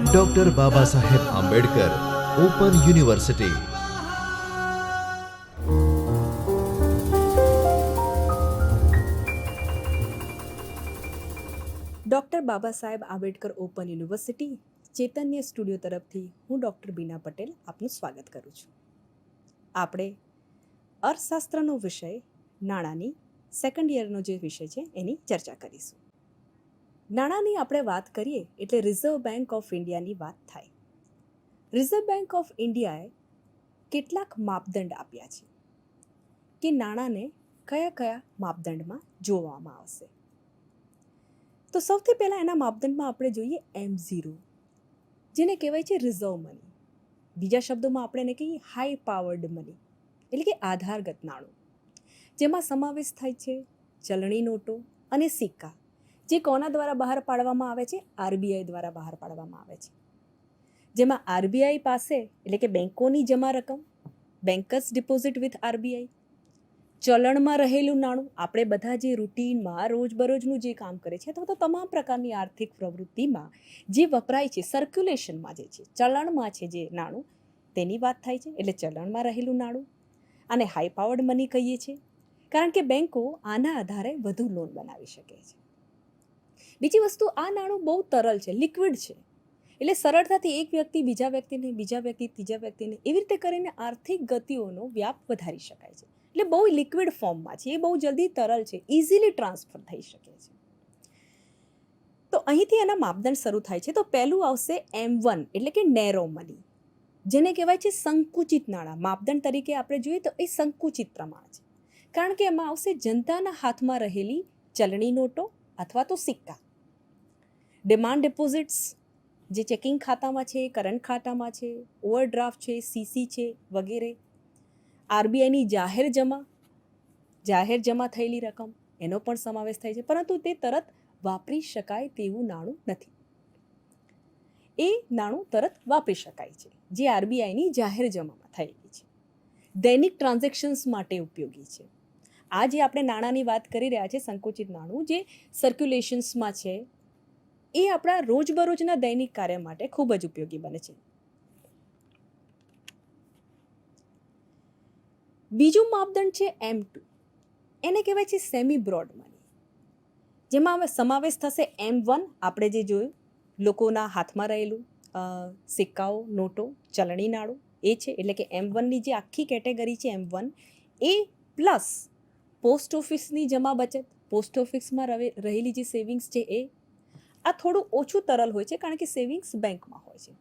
Doctor Baba Saheb Ambedkar open university. Doctor Baba Saheb Ambedkar open university ચૈતન્ય studio તરફથી હું doctor બીના પટેલ આપનું સ્વાગત કરું છું. આપણે અર્થશાસ્ત્રનો વિષય નાણાંની સેકન્ડ યરનો જે વિષય છે એની ચર્ચા કરીશું. નાણાંની આપણે વાત કરીએ એટલે રિઝર્વ બેંક ઓફ ઇન્ડિયાની વાત થાય. રિઝર્વ બેંક ઓફ ઇન્ડિયાએ કેટલાક માપદંડ આપ્યા છે કે નાણાંને કયા કયા માપદંડમાં જોવામાં આવશે. તો સૌથી પહેલાં એના માપદંડમાં આપણે જોઈએ M0, જેને કહેવાય છે રિઝર્વ મની. બીજા શબ્દોમાં આપણે એને કહીએ હાઈ પાવર્ડ મની, એટલે કે આધારગત નાણું, જેમાં સમાવેશ થાય છે ચલણી નોટો અને સિક્કા, જે કોના દ્વારા બહાર પાડવામાં આવે છે? RBI દ્વારા બહાર પાડવામાં આવે છે. જેમાં RBI પાસે એટલે કે બેંકોની જમા રકમ, બેન્કર્સ ડિપોઝિટ વિથ RBI, ચલણમાં રહેલું નાણું, આપણે બધા જે રૂટીનમાં રોજબરોજનું જે કામ કરે છે અથવા તો તમામ પ્રકારની આર્થિક પ્રવૃત્તિમાં જે વપરાય છે, સર્ક્યુલેશનમાં જે છે, ચલણમાં છે જે નાણું, તેની વાત થાય છે. એટલે ચલણમાં રહેલું નાણું આને હાઈ પાવર્ડ મની કહીએ છીએ, કારણ કે બેંકો આના આધારે વધુ લોન બનાવી શકે છે. બીજી વસ્તુ, આ નાણું બહુ તરલ છે, લિક્વિડ છે, એટલે સરળતાથી એક વ્યક્તિ બીજા વ્યક્તિને, બીજા વ્યક્તિ ત્રીજા વ્યક્તિને, એવી રીતે કરીને આર્થિક ગતિઓનો વ્યાપ વધારી શકાય છે. એટલે બહુ લિક્વિડ ફોર્મમાં છે, એ બહુ જલ્દી તરલ છે, ઇઝીલી ટ્રાન્સફર થઈ શકે છે. તો અહીંથી એના માપદંડ શરૂ થાય છે. તો પહેલું આવશે M1, એટલે કે નેરો મની, જેને કહેવાય છે સંકુચિત નાણાં. માપદંડ તરીકે આપણે જોઈએ તો એ સંકુચિત પ્રમાણ છે, કારણ કે એમાં આવશે જનતાના હાથમાં રહેલી ચલણી નોટો અથવા તો સિક્કા. ડિમાન્ડ ડિપોઝિટ્સ, જે ચેકિંગ ખાતામાં છે, કરંટ ખાતામાં છે, ઓવરડ્રાફ્ટ છે, CC છે વગેરે. RBIની જાહેર જમા થયેલી રકમ, એનો પણ સમાવેશ થાય છે, પરંતુ તે તરત વાપરી શકાય તેવું નાણું નથી. એ નાણું તરત વાપરી શકાય છે જે RBIની જાહેર જમામાં થયેલી છે, દૈનિક ટ્રાન્ઝેક્શન્સ માટે ઉપયોગી છે. આ જે આપણે નાણાંની વાત કરી રહ્યા છે, સંકુચિત નાણું જે સર્ક્યુલેશન્સમાં છે, એ આપણા રોજબરોજના દૈનિક કાર્ય માટે ખૂબ જ ઉપયોગી બને છે. બીજું માપદંડ છે M2, એને કહેવાય છે સેમી બ્રોડ મની, જેમાં હવે સમાવેશ થશે M1, આપણે જે જોયું લોકોના હાથમાં રહેલું સિક્કાઓ, નોટો, ચલણી નાણું, એ છે. એટલે કે M1ની જે આખી કેટેગરી છે M1, એ પ્લસ પોસ્ટ ઓફિસની જમા બચત, પોસ્ટ ઓફિસમાં રહેલી જે સેવિંગ્સ છે એ. આ થોડું ઓછું તરલ હોય છે, કારણ કે સેવિંગ્સ બેંકમાં હોય છે,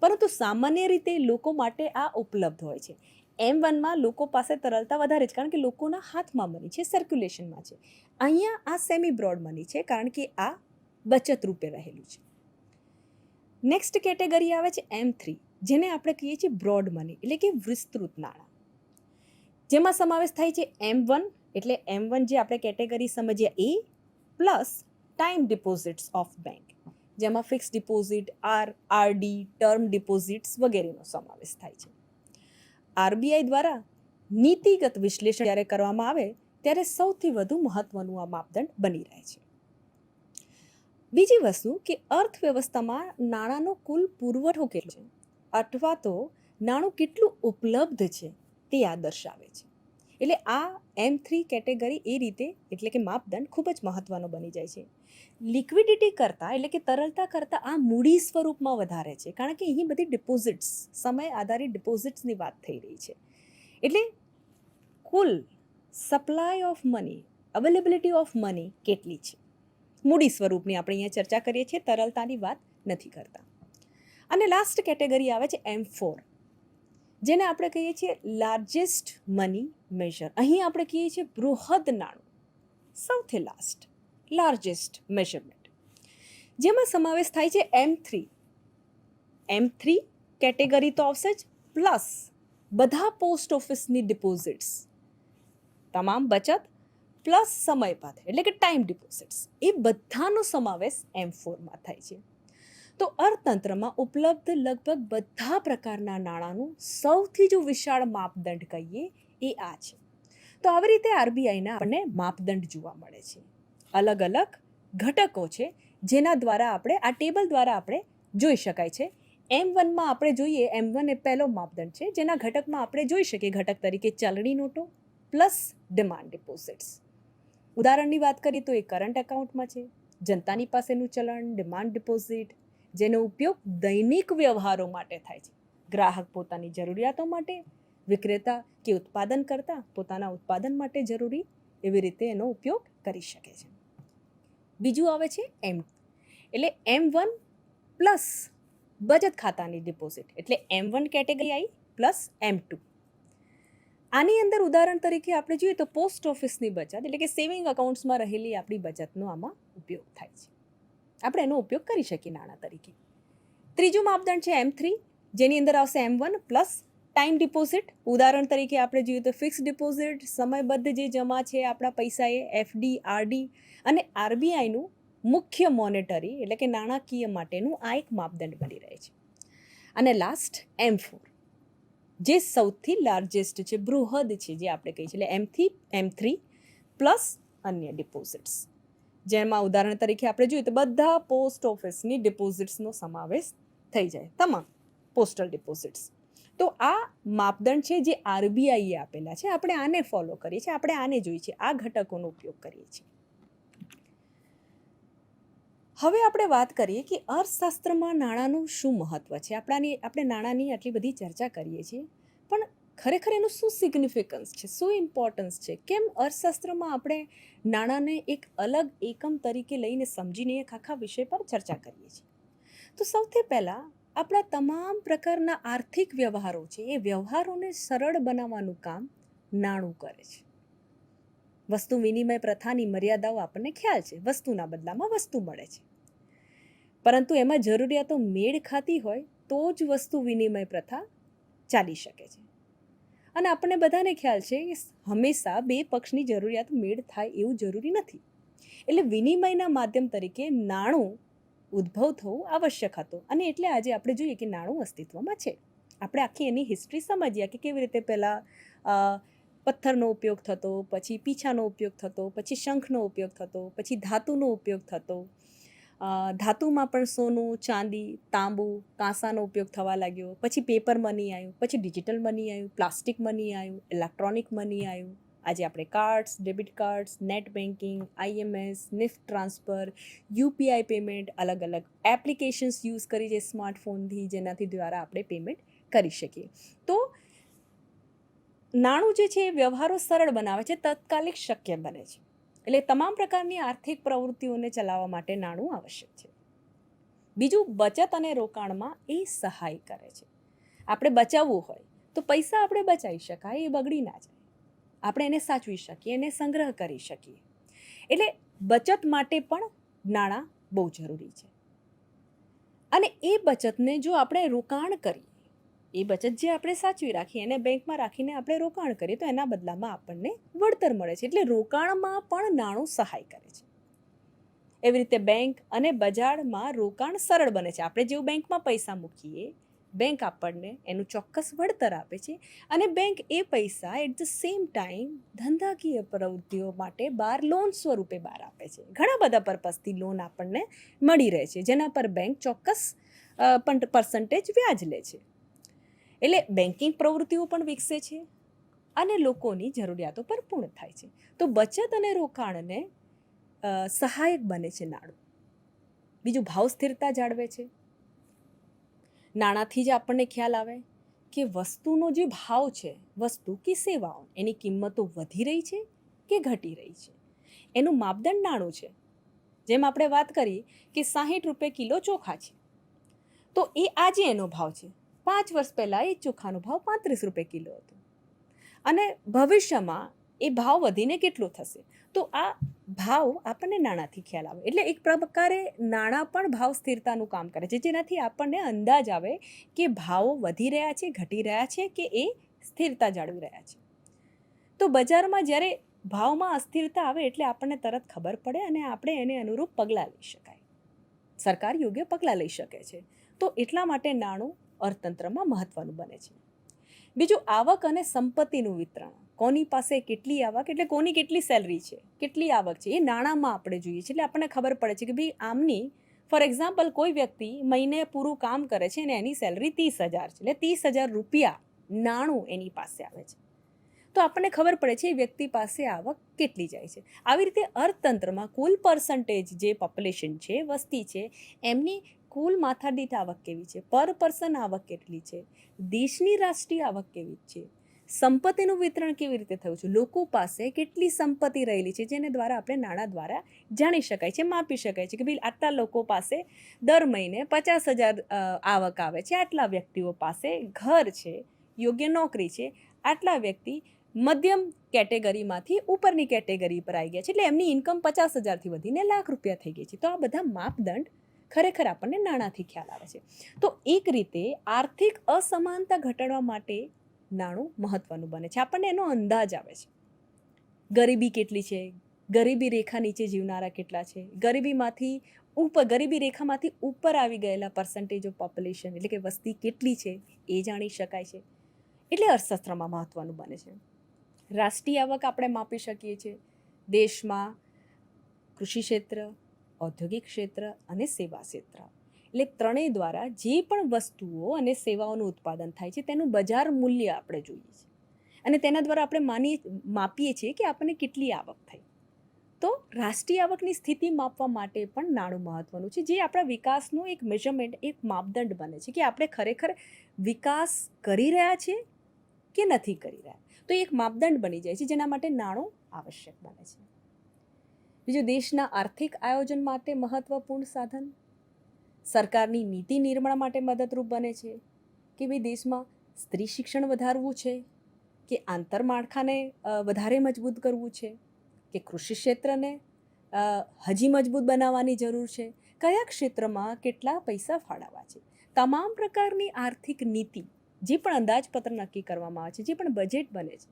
પરંતુ સામાન્ય રીતે લોકો માટે આ ઉપલબ્ધ હોય છે. M1માં લોકો પાસે તરલતા વધારે છે, કારણ કે લોકોના હાથમાં મની છે, સર્ક્યુલેશનમાં છે. અહીંયા આ સેમી બ્રોડ મની છે, કારણ કે આ બચત રૂપે રહેલું છે. નેક્સ્ટ કેટેગરી આવે છે M3, જેને આપણે કહીએ છીએ બ્રોડ મની, એટલે કે વિસ્તૃત નાણાં, જેમાં સમાવેશ થાય છે M1, એટલે M1 જે આપણે કેટેગરી સમજ્યા એ, plus time deposits of bank, જેમાં fix deposit, RD, term deposits વગેરેનો સમાવેશ થાય છે. RBI દ્વારા નીતિગત વિશ્લેષણ જ્યારે કરવામાં આવે ત્યારે સૌથી વધુ મહત્વનું આ માપદંડ બની રહે છે. બીજી વસ્તુ કે અર્થવ્યવસ્થામાં નાણાંનો કુલ પુરવઠો કેટલો છે, અથવા તો નાણું કેટલું ઉપલબ્ધ છે, તે આ દર્શાવે છે. એટલે આ M3 કેટેગરી એ રીતે, એટલે કે માપદંડ ખૂબ જ મહત્વનો બની જાય છે. લિક્વિડિટી કરતાં, એટલે કે તરલતા કરતાં આ મૂડી સ્વરૂપમાં વધારે છે, કારણ કે અહીં બધી ડિપોઝિટ્સ, સમય આધારિત ડિપોઝિટ્સની વાત થઈ રહી છે. એટલે કુલ supply of money, availability of money કેટલી છે, મૂડી સ્વરૂપની આપણે અહીંયા ચર્ચા કરીએ છીએ, તરલતાની વાત નથી કરતા. અને લાસ્ટ કેટેગરી આવે છે M4, જેને આપણે કહીએ છીએ લાર્જેસ્ટ મની મેજર. અહીં આપણે કહીએ છીએ બૃહદ નાણું, સૌથી લાસ્ટ, લાર્જેસ્ટ મેજરમેન્ટ, જેમાં સમાવેશ થાય છે M3 કેટેગરી તો આવશે જ, પ્લસ બધા પોસ્ટ ઓફિસની ડિપોઝિટ્સ, તમામ બચત પ્લસ સમયપાત, એટલે કે ટાઈમ ડિપોઝિટ્સ, એ બધાનો સમાવેશ M4માં થાય છે. તો અર્થતંત્રમાં ઉપલબ્ધ લગભગ બધા પ્રકારના નાણાંનું સૌથી જો વિશાળ માપદંડ કહીએ એ આ છે. તો આવી રીતે RBIના આપણને માપદંડ જોવા મળે છે. અલગ અલગ ઘટકો છે જેના દ્વારા આપણે આ ટેબલ દ્વારા આપણે જોઈ શકાય છે. M1માં આપણે જોઈએ, M1 એ પહેલો માપદંડ છે જેના ઘટકમાં આપણે જોઈ શકીએ ઘટક તરીકે ચલણી નોટો પ્લસ ડિમાન્ડ ડિપોઝિટ્સ. ઉદાહરણની વાત કરીએ તો એ કરંટ એકાઉન્ટમાં છે, જનતાની પાસેનું ચલણ, ડિમાન્ડ ડિપોઝિટ, જેનો ઉપયોગ દૈનિક વ્યવહારો માટે થાય છે. ગ્રાહક પોતાની જરૂરિયાતો માટે, વિક્રેતા કે ઉત્પાદન કરતા પોતાના ઉત્પાદન માટે જરૂરી એવી રીતે એનો ઉપયોગ કરી શકે છે. બીજું આવે છે M2, એટલે M1 પ્લસ બચત ખાતાની ડિપોઝિટ, એટલે M1 કેટેગરી આવી પ્લસ M2. આની અંદર ઉદાહરણ તરીકે આપણે જોઈએ તો પોસ્ટ ઓફિસની બચત, એટલે કે સેવિંગ અકાઉન્ટ્સમાં રહેલી આપણી બચતનો આમાં ઉપયોગ થાય છે. આપણે એનો ઉપયોગ કરી શકીએ નાણાં તરીકે. ત્રીજું માપદંડ છે M3, જેની અંદર આવશે M1 પ્લસ ટાઈમ ડિપોઝિટ. ઉદાહરણ તરીકે આપણે જોઈએ તો ફિક્સ ડિપોઝિટ, સમયબદ્ધ જે જમા છે આપણા પૈસા, એ FD, RD અને RBIનું મુખ્ય મોનેટરી એટલે કે નાણાકીય માટેનું આ એક માપદંડ બની રહે છે. અને લાસ્ટ M4, જે સૌથી લાર્જેસ્ટ છે, બૃહદ છે, જે આપણે કહીએ છીએ, એટલે M3 પ્લસ અન્ય ડિપોઝિટ્સ, જેમાં ઉદાહરણ તરીકે આપણે જોઈએ તો બધા પોસ્ટ ઓફિસની ડિપોઝિટ્સનો સમાવેશ થઈ જાય, તમામ પોસ્ટલ ડિપોઝિટ્સ. તો આ માપદંડ છે જે RBIએ આપેલા છે, આપણે આને ફોલો કરીએ છીએ, આપણે આને જોઈએ છીએ, આ ઘટકોનો ઉપયોગ કરીએ છીએ. હવે આપણે વાત કરીએ કે અર્થશાસ્ત્રમાં નાણાંનું શું મહત્ત્વ છે. આપણે નાણાંની આટલી બધી ચર્ચા કરીએ છીએ, પણ ખરેખર એનું શું સિગ્નિફિકન્સ છે, શું ઇમ્પોર્ટન્સ છે, કેમ અર્થશાસ્ત્રમાં આપણે નાણાંને એક અલગ એકમ તરીકે લઈને સમજીને એક આખા વિષય પર ચર્ચા કરીએ છીએ. તો સૌથી પહેલાં આપણા તમામ પ્રકારના આર્થિક વ્યવહારો છે, એ વ્યવહારોને સરળ બનાવવાનું કામ નાણું કરે છે. વસ્તુ વિનિમય પ્રથાની મર્યાદાઓ આપણને ખ્યાલ છે, વસ્તુના બદલામાં વસ્તુ મળે છે, પરંતુ એમાં જરૂરિયાતો મેળ ખાતી હોય તો જ વસ્તુ વિનિમય પ્રથા ચાલી શકે છે. અને આપણને બધાને ખ્યાલ છે કે હંમેશા બે પક્ષની જરૂરિયાત મેળ થાય એવું જરૂરી નથી. એટલે વિનિમયના માધ્યમ તરીકે નાણું ઉદ્ભવ થવું આવશ્યક હતું, અને એટલે આજે આપણે જોઈએ કે નાણું અસ્તિત્વમાં છે. આપણે આખી એની હિસ્ટ્રી સમજીએ કે કેવી રીતે પહેલાં પથ્થરનો ઉપયોગ થતો, પછી પીછાનો ઉપયોગ થતો, પછી શંખનો ઉપયોગ થતો, પછી ધાતુનો ઉપયોગ થતો. ધાતુમાં પણ સોનું, ચાંદી, તાંબુ, કાંસાનો ઉપયોગ થવા લાગ્યો. પછી પેપર મની આવ્યું, પછી ડિજિટલ મની આવ્યું, પ્લાસ્ટિક મની આવ્યું, ઇલેક્ટ્રોનિક મની આવ્યું. આજે આપણે cards, debit cards, net banking, IMS, NIFT transfer, UPI payment, અલગ અલગ એપ્લિકેશન્સ યુઝ કરી છે સ્માર્ટફોનથી, જેનાથી દ્વારા આપણે પેમેન્ટ કરી શકીએ. તો નાણું જે છે એ વ્યવહારો સરળ બનાવે છે, તત્કાલિક શક્ય બને છે. એટલે તમામ પ્રકારની આર્થિક પ્રવૃત્તિઓને ચલાવવા માટે નાણું આવશ્યક છે. બીજું, બચત અને રોકાણમાં એ સહાય કરે છે. આપણે બચાવવું હોય તો પૈસા આપણે બચાવી શકાય, એ બગડી ના જાય, આપણે એને સાચવી શકીએ, એને સંગ્રહ કરી શકીએ. એટલે બચત માટે પણ નાણાં બહુ જરૂરી છે. અને એ બચતને જો આપણે રોકાણ કરીએ, એ બચત જે આપણે સાચવી રાખીએ, એને બેંકમાં રાખીને આપણે રોકાણ કરીએ તો એના બદલામાં આપણને વળતર મળે છે. એટલે રોકાણમાં પણ નાણું સહાય કરે છે. એવી રીતે બેંક અને બજારમાં રોકાણ સરળ બને છે. આપણે જેવું બેંકમાં પૈસા મૂકીએ, બેંક આપણને એનું ચોક્કસ વળતર આપે છે, અને બેંક એ પૈસા એટ ધ સેમ ટાઈમ ધંધાકીય પ્રવૃત્તિઓ માટે બહાર લોન સ્વરૂપે બહાર આપે છે. ઘણા બધા પર્પઝથી લોન આપણને મળી રહે છે, જેના પર બેંક ચોક્કસ પર્સન્ટેજ વ્યાજ લે છે. એટલે બેન્કિંગ પ્રવૃત્તિઓ પણ વિકસે છે અને લોકોની જરૂરિયાતો પર પૂર્ણ થાય છે. તો બચત અને રોકાણને સહાયક બને છે નાણું. બીજું, ભાવ સ્થિરતા જાળવે છે. નાણાંથી જ આપણને ખ્યાલ આવે કે વસ્તુનો જે ભાવ છે, વસ્તુ કે સેવાઓ, એની કિંમતો વધી રહી છે કે ઘટી રહી છે, એનું માપદંડ નાણું છે. જેમ આપણે વાત કરી કે 60 રૂપિયા કિલો ચોખા છે, તો એ આજે એનો ભાવ છે. 5 વર્ષ પહેલાં એ ચોખાનો ભાવ 35 રૂપિયા કિલો હતો, અને ભવિષ્યમાં એ ભાવ વધીને કેટલો થશે, તો આ ભાવ આપણને નાણાંથી ખ્યાલ આવે. એટલે એક પ્રકારે નાણાં પણ ભાવ સ્થિરતાનું કામ કરે છે, જેનાથી આપણને અંદાજ આવે કે ભાવો વધી રહ્યા છે, ઘટી રહ્યા છે, કે એ સ્થિરતા જાળવી રહ્યા છે. તો બજારમાં જ્યારે ભાવમાં અસ્થિરતા આવે એટલે આપણને તરત ખબર પડે અને આપણે એને અનુરૂપ પગલાં લઈ શકાય, સરકાર યોગ્ય પગલાં લઈ શકે છે. તો એટલા માટે નાણું અર્થતંત્રમાં મહત્ત્વનું બને છે. બીજું, આવક અને સંપત્તિનું વિતરણ કોની પાસે કેટલી આવક, એટલે કોની કેટલી સેલરી છે, કેટલી આવક છે, એ નાણાંમાં આપણે જોઈએ છીએ. એટલે આપણને ખબર પડે છે કે ભાઈ આમની ફોર એક્ઝામ્પલ કોઈ વ્યક્તિ મહિને પૂરું કામ કરે છે અને એની સેલરી 30,000 છે, એટલે 30,000 રૂપિયા નાણું એની પાસે આવે છે. તો આપણને ખબર પડે છે એ વ્યક્તિ પાસે આવક કેટલી જાય છે. આવી રીતે અર્થતંત્રમાં કુલ પર્સન્ટેજ જે પોપ્યુલેશન છે, વસ્તી છે, એમની કુલ માથાદીઠ આવક કેવી છે, પર પર્સન આવક કેટલી છે, દેશની રાષ્ટ્રીય આવક કેવી છે, સંપત્તિનું વિતરણ કેવી રીતે થયું છે, લોકો પાસે કેટલી સંપત્તિ રહેલી છે, જેને દ્વારા આપણે નાણાં દ્વારા જાણી શકાય છે, માપી શકાય છે કે ભાઈ આટલા લોકો પાસે દર મહિને 50,000 આવક આવે છે, આટલા વ્યક્તિઓ પાસે ઘર છે, યોગ્ય નોકરી છે, આટલા વ્યક્તિ મધ્યમ કેટેગરીમાંથી ઉપરની કેટેગરી પર આવી ગયા છે, એટલે એમની ઇન્કમ 50,000થી વધીને લાખ રૂપિયા થઈ ગઈ છે. તો આ બધા માપદંડ ખરેખર આપણને નાણાંથી ખ્યાલ આવે છે. તો એક રીતે આર્થિક અસમાનતા ઘટાડવા માટે નાણું મહત્વનું બને છે. આપણને એનો અંદાજ આવે છે. ગરીબી કેટલી છે, ગરીબી રેખા નીચે જીવનારા કેટલા છે, ગરીબી રેખામાંથી ઉપર આવી ગયેલા પર્સન્ટેજ ઓફ પોપ્યુલેશન એટલે કે વસ્તી કેટલી છે એ જાણી શકાય છે. એટલે અર્થશાસ્ત્રમાં મહત્વનું બને છે. રાષ્ટ્રીય આવક આપણે માપી શકીએ છીએ. દેશમાં કૃષિ ક્ષેત્ર, ઔદ્યોગિક ક્ષેત્ર અને સેવા ક્ષેત્ર, એટલે ત્રણેય દ્વારા જે પણ વસ્તુઓ અને સેવાઓનું ઉત્પાદન થાય છે તેનું બજાર મૂલ્ય આપણે જોઈએ છીએ અને તેના દ્વારા આપણે માપીએ છીએ કે આપણને કેટલી આવક થઈ. તો રાષ્ટ્રીય આવકની સ્થિતિ માપવા માટે પણ નાણું મહત્વનું છે, જે આપણા વિકાસનું એક મેઝરમેન્ટ, એક માપદંડ બને છે કે આપણે ખરેખર વિકાસ કરી રહ્યા છીએ કે નથી કરી રહ્યા. તો એક માપદંડ બની જાય છે જેના માટે નાણું આવશ્યક બને છે. બીજું, દેશના આર્થિક આયોજન માટે મહત્વપૂર્ણ સાધન, સરકારની નીતિ નિર્માણ માટે મદદરૂપ બને છે કે ભાઈ દેશમાં સ્ત્રી શિક્ષણ વધારવું છે કે આંતરમાળખાને વધારે મજબૂત કરવું છે કે કૃષિ ક્ષેત્રને હજી મજબૂત બનાવવાની જરૂર છે, કયા ક્ષેત્રમાં કેટલા પૈસા ફાળવવા છે. તમામ પ્રકારની આર્થિક નીતિ, જે પણ અંદાજપત્ર નક્કી કરવામાં આવે છે, જે પણ બજેટ બને છે,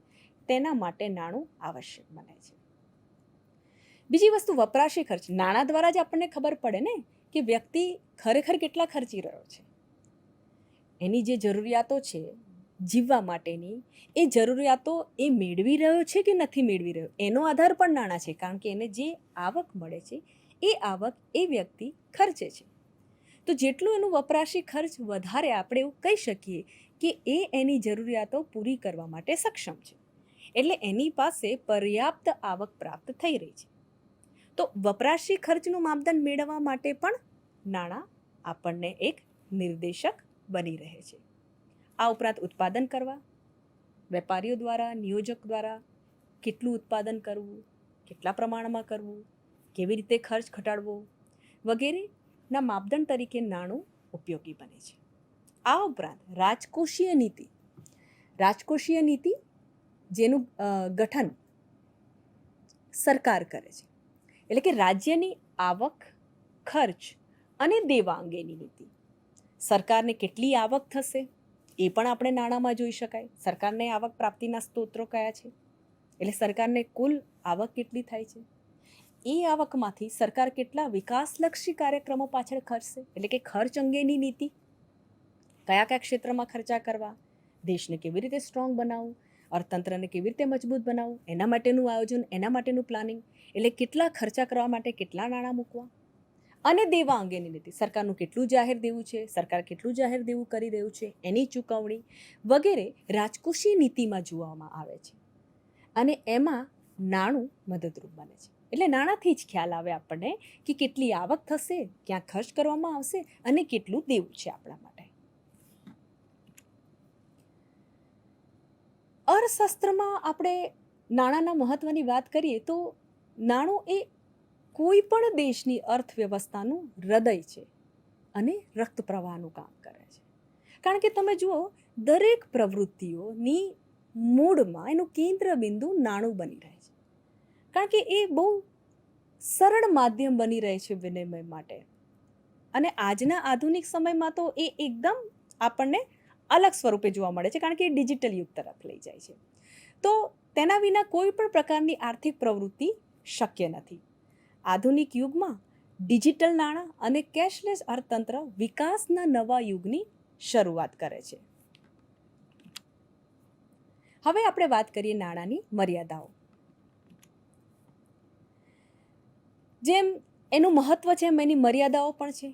તેના માટે નાણું આવશ્યક બને છે. બીજી વસ્તુ, વપરાશી ખર્ચ. નાણાં દ્વારા જ આપણને ખબર પડે ને કે વ્યક્તિ ખરેખર કેટલા ખર્ચી રહ્યો છે. એની જે જરૂરિયાતો છે જીવવા માટેની, એ જરૂરિયાતો એ મેળવી રહ્યો છે કે નથી મેળવી રહ્યો, એનો આધાર પણ નાણાં છે. કારણ કે એને જે આવક મળે છે એ આવક એ વ્યક્તિ ખર્ચે છે. તો જેટલું એનું વપરાશી ખર્ચ વધારે, આપણે એવું કહી શકીએ કે એ એની જરૂરિયાતો પૂરી કરવા માટે સક્ષમ છે, એટલે એની પાસે પર્યાપ્ત આવક પ્રાપ્ત થઈ રહી છે. તો વપરાશી ખર્ચનું માપદંડ મેળવવા માટે પણ નાણાં આપણને એક નિર્દેશક બની રહે છે. આ ઉપરાંત ઉત્પાદન કરવા, વેપારીઓ દ્વારા, નિયોજક દ્વારા કેટલું ઉત્પાદન કરવું, કેટલા પ્રમાણમાં કરવું, કેવી રીતે ખર્ચ ઘટાડવો વગેરેના માપદંડ તરીકે નાણું ઉપયોગી બને છે. આ ઉપરાંત રાજકોષીય નીતિ જેનું ગઠન સરકાર કરે છે, એટલે કે રાજ્યની આવક, ખર્ચ અને દેવા અંગેની નીતિ. સરકારને કેટલી આવક થશે એ પણ આપણે નાણાંમાં જોઈ શકાય. સરકારને આવક પ્રાપ્તિના સ્ત્રોતો કયા છે, એટલે સરકારને કુલ આવક કેટલી થાય છે, એ આવકમાંથી સરકાર કેટલા વિકાસલક્ષી કાર્યક્રમો પાછળ ખર્ચશે, એટલે કે ખર્ચ અંગેની નીતિ, કયા કયા ક્ષેત્રમાં ખર્ચા કરવા, દેશને કેવી રીતે સ્ટ્રોંગ બનાવવું, અર્થતંત્રને કેવી રીતે મજબૂત બનાવવું, એના માટેનું આયોજન, એના માટેનું પ્લાનિંગ, એટલે કેટલા ખર્ચા કરવા માટે કેટલા નાણાં મૂકવા. અને દેવા અંગેની નીતિ, સરકારનું કેટલું જાહેર દેવું છે, સરકાર કેટલું જાહેર દેવું કરી રહ્યું છે, એની ચૂકવણી વગેરે રાજકોષીય નીતિમાં જોવામાં આવે છે અને એમાં નાણું મદદરૂપ બને છે. એટલે નાણાંથી જ ખ્યાલ આવે આપણને કે કેટલી આવક થશે, ક્યાં ખર્ચ કરવામાં આવશે અને કેટલું દેવું છે આપણા માટે. અર્થશાસ્ત્રમાં આપણે નાણાંના મહત્વની વાત કરીએ તો નાણું એ કોઈ પણ દેશની અર્થવ્યવસ્થાનું હૃદય છે અને રક્ત પ્રવાહનું કામ કરે છે. કારણ કે તમે જુઓ, દરેક પ્રવૃત્તિઓની મૂળમાં એનું કેન્દ્ર બિંદુ નાણું બની રહે છે. કારણ કે એ બહુ સરળ માધ્યમ બની રહે છે વિનિમય માટે. અને આજના આધુનિક સમયમાં તો એ એકદમ આપણને અલગ સ્વરૂપે જોવા મળે છે, કારણ કે એ ડિજિટલ યુગ તરફ લઈ જાય છે. તો તેના વિના કોઈ પણ પ્રકારની આર્થિક પ્રવૃત્તિ શક્ય નથી. આધુનિક યુગમાં ડિજિટલ નાણાં અને કેશલેસ અર્થતંત્ર વિકાસના નવા યુગની શરૂઆત કરે છે. હવે આપણે વાત કરીએ નાણાંની મર્યાદાઓ. જેમ એનું મહત્ત્વ છે એમ એની મર્યાદાઓ પણ છે.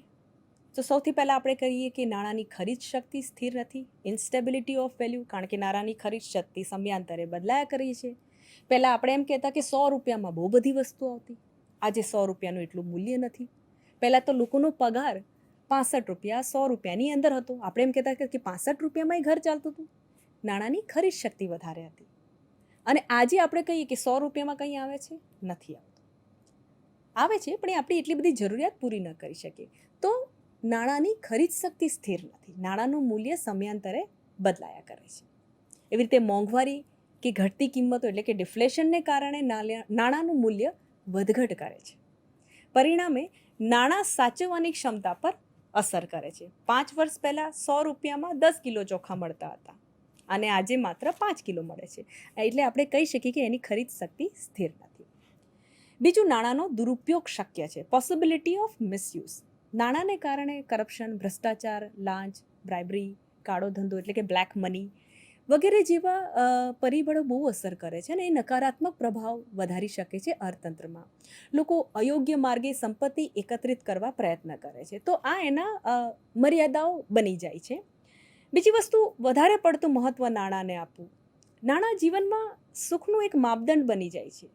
તો સૌથી પહેલાં આપણે કહીએ કે નાણાંની ખરીદ શક્તિ સ્થિર નથી, ઇન્સ્ટેબિલિટી ઓફ વેલ્યુ, કારણ કે નાણાંની ખરીદ શક્તિ સમયાંતરે બદલાયા કરી છે. પહેલાં આપણે એમ કહેતા કે 100 રૂપિયામાં બહુ બધી વસ્તુઓ આવતી, આજે 100 રૂપિયાનું એટલું મૂલ્ય નથી. પહેલાં તો લોકોનો પગાર 65 રૂપિયા 100 રૂપિયાની અંદર હતો. આપણે એમ કહેતા કે 65 રૂપિયામાં ઘર ચાલતું હતું. નાણાંની ખરીદ શક્તિ વધારે હતી. અને આજે આપણે કહીએ કે 100 રૂપિયામાં કંઈ આવે છે, નથી આવતું. આવે છે પણ એ આપણી એટલી બધી જરૂરિયાત પૂરી ન કરી શકીએ. તો નાણાંની ખરીદ શક્તિ સ્થિર નથી, નાણાંનું મૂલ્ય સમયાંતરે બદલાયા કરે છે. એવી રીતે મોંઘવારી કે ઘટતી કિંમતો એટલે કે ડિફ્લેશનને કારણે નાણાંનું મૂલ્ય વધઘટ કરે છે. પરિણામે નાણાં સાચવવાની ક્ષમતા પર અસર કરે છે. 5 વર્ષ પહેલાં 100 રૂપિયામાં 10 કિલો ચોખા મળતા હતા અને આજે માત્ર 5 કિલો મળે છે. એટલે આપણે કહી શકીએ કે એની ખરીદ શક્તિ સ્થિર નથી. બીજું, નાણાંનો દુરુપયોગ શક્ય છે, પોસિબિલિટી ઓફ મિસયુઝ. નાણાંને કારણે કરપ્શન, ભ્રષ્ટાચાર, લાંચ, બ્રાઇબરી, કાળો ધંધો એટલે કે બ્લેક મની વગેરે જેવા પરિબળો બહુ અસર કરે છે અને એ નકારાત્મક પ્રભાવ વધારી શકે છે અર્થતંત્રમાં. લોકો અયોગ્ય માર્ગે સંપત્તિ એકત્રિત કરવા પ્રયત્ન કરે છે. તો આ એના મર્યાદાઓ બની જાય છે. બીજી વસ્તુ, વધારે પડતું મહત્ત્વ નાણાંને આપવું. નાણાં જીવનમાં સુખનું એક માપદંડ બની જાય છે.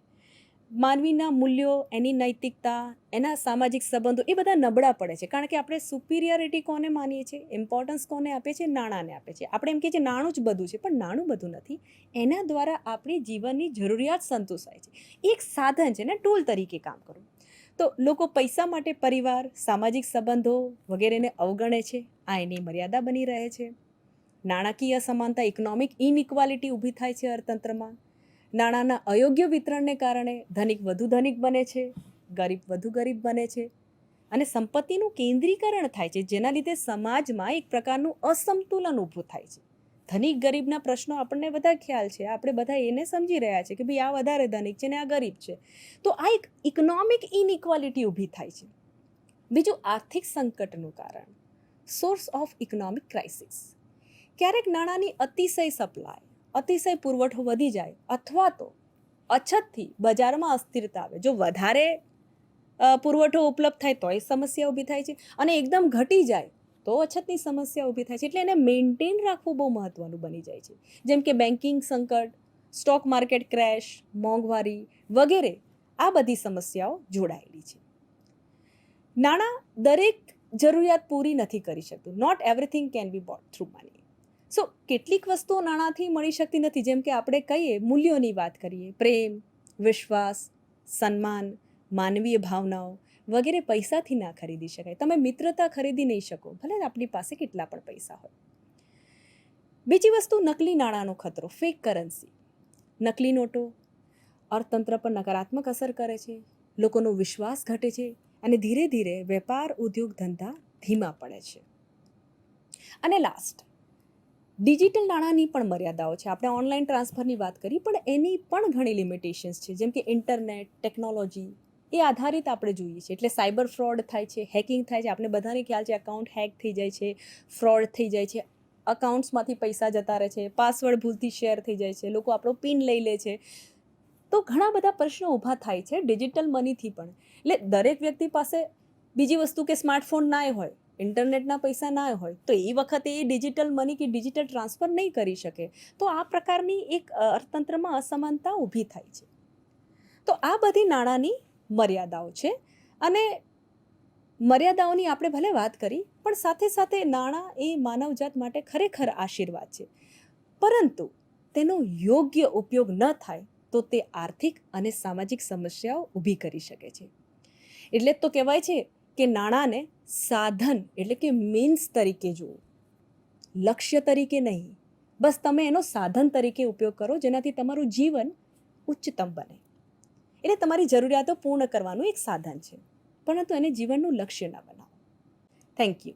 માનવીના મૂલ્યો, એની નૈતિકતા, એના સામાજિક સંબંધો એ બધા નબળા પડે છે, કારણ કે આપણે સુપિરિયરિટી કોને માનીએ છીએ, ઇમ્પોર્ટન્સ કોને આપીએ છીએ, નાણાંને આપીએ છીએ. આપણે એમ કહીએ છીએ નાણું જ બધું છે, પણ નાણું બધું નથી. એના દ્વારા આપણી જીવનની જરૂરિયાત સંતોષાય છે. એક સાધન છે ને, ટૂલ તરીકે કામ કરવું. તો લોકો પૈસા માટે પરિવાર, સામાજિક સંબંધો વગેરેને અવગણે છે. આ એની મર્યાદા બની રહે છે. નાણાકીય સમાનતા, ઇકોનોમિક ઇનઇક્વાલિટી ઊભી થાય છે અર્થતંત્રમાં. નાણાંના અયોગ્ય વિતરણને કારણે ધનિક વધુ ધનિક બને છે, ગરીબ વધુ ગરીબ બને છે અને સંપત્તિનું કેન્દ્રીકરણ થાય છે, જેના લીધે સમાજમાં એક પ્રકારનું અસંતુલન ઊભું થાય છે. ધનિક ગરીબના પ્રશ્નો આપણને બધા ખ્યાલ છે, આપણે બધા એને સમજી રહ્યા છે કે ભાઈ આ વધારે ધનિક છે ને આ ગરીબ છે. તો આ એક ઇકોનોમિક ઇનઇક્વાલિટી ઊભી થાય છે. બીજું, આર્થિક સંકટનું કારણ, સોર્સ ઓફ ઇકોનોમિક ક્રાઇસિસ. ક્યારેક નાણાંની અતિશય સપ્લાય, અતિશય પુરવઠો વધી જાય અથવા તો અછતથી બજારમાં અસ્થિરતા આવે. જો વધારે પુરવઠો ઉપલબ્ધ થાય તો એ સમસ્યા ઊભી થાય છે અને એકદમ ઘટી જાય તો અછતની સમસ્યા ઊભી થાય છે. એટલે એને મેન્ટેન રાખવું બહુ મહત્ત્વનું બની જાય છે. જેમ કે બેન્કિંગ સંકટ, સ્ટોક માર્કેટ ક્રેશ, મોંઘવારી વગેરે આ બધી સમસ્યાઓ જોડાયેલી છે. નાણાં દરેક જરૂરિયાત પૂરી નથી કરી શકતું. Not everything can be bought through money. So કેટલીક વસ્તુઓ નાણાંથી મળી શકતી નથી. જેમ કે આપણે કહીએ, મૂલ્યોની વાત કરીએ, પ્રેમ, વિશ્વાસ, સન્માન, માનવીય ભાવનાઓ વગેરે પૈસાથી ના ખરીદી શકાય. તમે મિત્રતા ખરીદી નહીં શકો, ભલે આપણી પાસે કેટલા પણ પૈસા હોય. બીજી વસ્તુ, નકલી નાણાંનો ખતરો, ફેક કરન્સી. નકલી નોટો અર્થતંત્ર પર નકારાત્મક અસર કરે છે, લોકોનો વિશ્વાસ ઘટે છે અને ધીરે ધીરે વેપાર, ઉદ્યોગ, ધંધા ધીમા પડે છે. અને લાસ્ટ, ડિજિટલ નાણાંની પણ મર્યાદાઓ છે. આપણે ઓનલાઈન ટ્રાન્સફરની વાત કરી, પણ એની પણ ઘણી લિમિટેશન્સ છે. જેમ કે ઇન્ટરનેટ, ટેકનોલોજી એ આધારિત આપણે જોઈએ છીએ. એટલે સાયબર ફ્રોડ થાય છે, હેકિંગ થાય છે. આપણે બધાને ખ્યાલ છે, અકાઉન્ટ હેક થઈ જાય છે, ફ્રોડ થઈ જાય છે, અકાઉન્ટ્સમાંથી પૈસા જતા રહે છે, પાસવર્ડ ભૂલથી શેર થઈ જાય છે, લોકો આપણો પિન લઈ લે છે. તો ઘણા બધા પ્રશ્નો ઊભા થાય છે ડિજિટલ મનીથી પણ. એટલે દરેક વ્યક્તિ પાસે બીજી વસ્તુ કે સ્માર્ટફોન ના હોય, ઇન્ટરનેટના પૈસા ના હોય, તો એ વખતે એ ડિજિટલ મની કે ડિજિટલ ટ્રાન્સફર નહીં કરી શકે. તો આ પ્રકારની એક અર્થતંત્રમાં અસમાનતા ઊભી થાય છે. તો આ બધી નાણાંની મર્યાદાઓ છે અને મર્યાદાઓની આપણે ભલે વાત કરી, પણ સાથે સાથે નાણાં એ માનવજાત માટે ખરેખર આશીર્વાદ છે. પરંતુ તેનો યોગ્ય ઉપયોગ ન થાય તો તે આર્થિક અને સામાજિક સમસ્યાઓ ઊભી કરી શકે છે. એટલે જ તો કહેવાય છે કે નાણાંને સાધન એટલે કે મીન્સ તરીકે જુઓ, લક્ષ્ય તરીકે નહીં. બસ તમે એનો સાધન તરીકે ઉપયોગ કરો, જેનાથી તમારું જીવન ઉચ્ચતમ બને. એટલે તમારી જરૂરિયાતો પૂર્ણ કરવાનું એક સાધન છે, પરંતુ એને જીવનનું લક્ષ્ય ન બનાવો. Thank you.